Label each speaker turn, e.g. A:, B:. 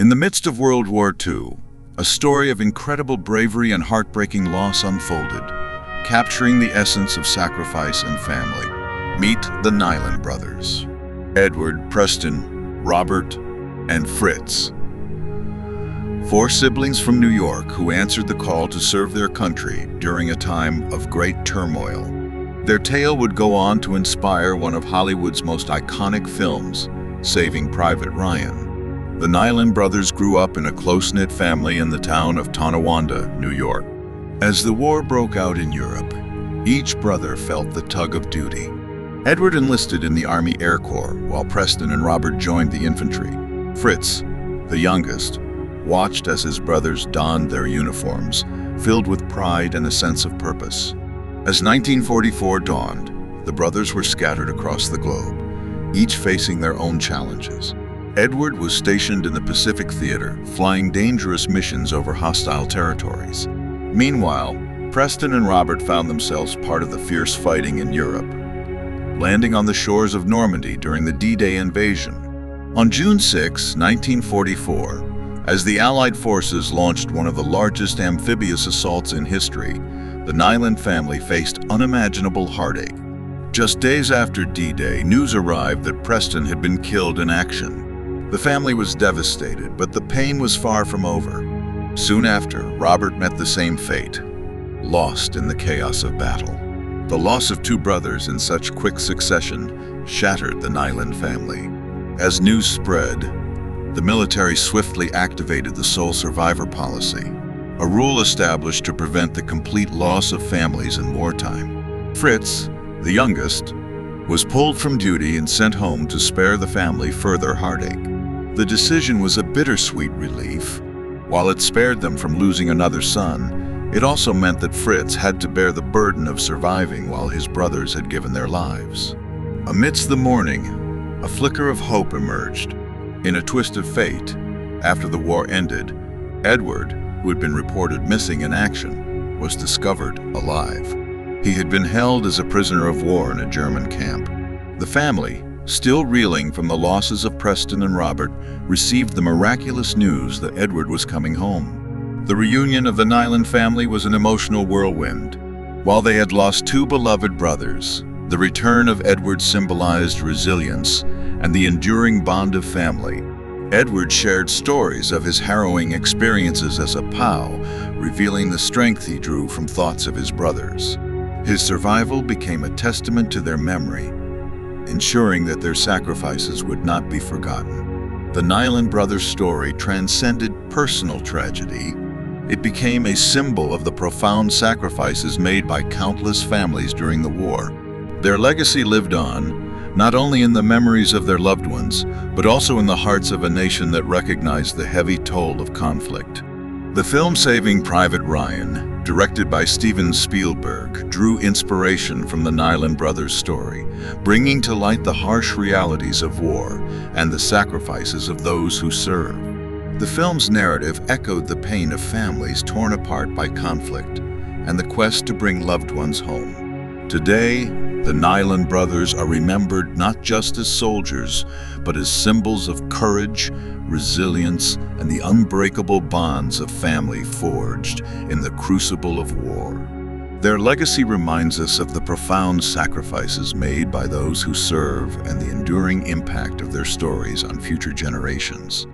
A: In the midst of World War II, a story of incredible bravery and heartbreaking loss unfolded, capturing the essence of sacrifice and family. Meet the Niland brothers. Edward, Preston, Robert, and Fritz. 4 siblings from New York who answered the call to serve their country during a time of great turmoil. Their tale would go on to inspire one of Hollywood's most iconic films, Saving Private Ryan. The Niland brothers grew up in a close-knit family in the town of Tonawanda, New York. As the war broke out in Europe, each brother felt the tug of duty. Edward enlisted in the Army Air Corps, while Preston and Robert joined the infantry. Fritz, the youngest, watched as his brothers donned their uniforms, filled with pride and a sense of purpose. As 1944 dawned, the brothers were scattered across the globe, each facing their own challenges. Edward was stationed in the Pacific Theater, flying dangerous missions over hostile territories. Meanwhile, Preston and Robert found themselves part of the fierce fighting in Europe, landing on the shores of Normandy during the D-Day invasion. On June 6, 1944, as the Allied forces launched one of the largest amphibious assaults in history, the Niland family faced unimaginable heartache. Just days after D-Day, news arrived that Preston had been killed in action. The family was devastated, but the pain was far from over. Soon after, Robert met the same fate, lost in the chaos of battle. The loss of 2 brothers in such quick succession shattered the Niland family. As news spread, the military swiftly activated the sole survivor policy, a rule established to prevent the complete loss of families in wartime. Fritz, the youngest, was pulled from duty and sent home to spare the family further heartache. The decision was a bittersweet relief. While it spared them from losing another son, it also meant that Fritz had to bear the burden of surviving while his brothers had given their lives. Amidst the mourning, a flicker of hope emerged. In a twist of fate, after the war ended, Edward, who had been reported missing in action, was discovered alive. He had been held as a prisoner of war in a German camp. The family, still reeling from the losses of Preston and Robert, received the miraculous news that Edward was coming home. The reunion of the Niland family was an emotional whirlwind. While they had lost 2 beloved brothers, the return of Edward symbolized resilience and the enduring bond of family. Edward shared stories of his harrowing experiences as a POW, revealing the strength he drew from thoughts of his brothers. His survival became a testament to their memory, ensuring that their sacrifices would not be forgotten. The Niland brothers' story transcended personal tragedy. It became a symbol of the profound sacrifices made by countless families during the war. Their legacy lived on, not only in the memories of their loved ones, but also in the hearts of a nation that recognized the heavy toll of conflict. The film Saving Private Ryan, directed by Steven Spielberg, drew inspiration from the Niland brothers' story, bringing to light the harsh realities of war and the sacrifices of those who serve. The film's narrative echoed the pain of families torn apart by conflict and the quest to bring loved ones home. Today, the Niland brothers are remembered not just as soldiers, but as symbols of courage, resilience, and the unbreakable bonds of family forged in the crucible of war. Their legacy reminds us of the profound sacrifices made by those who serve and the enduring impact of their stories on future generations.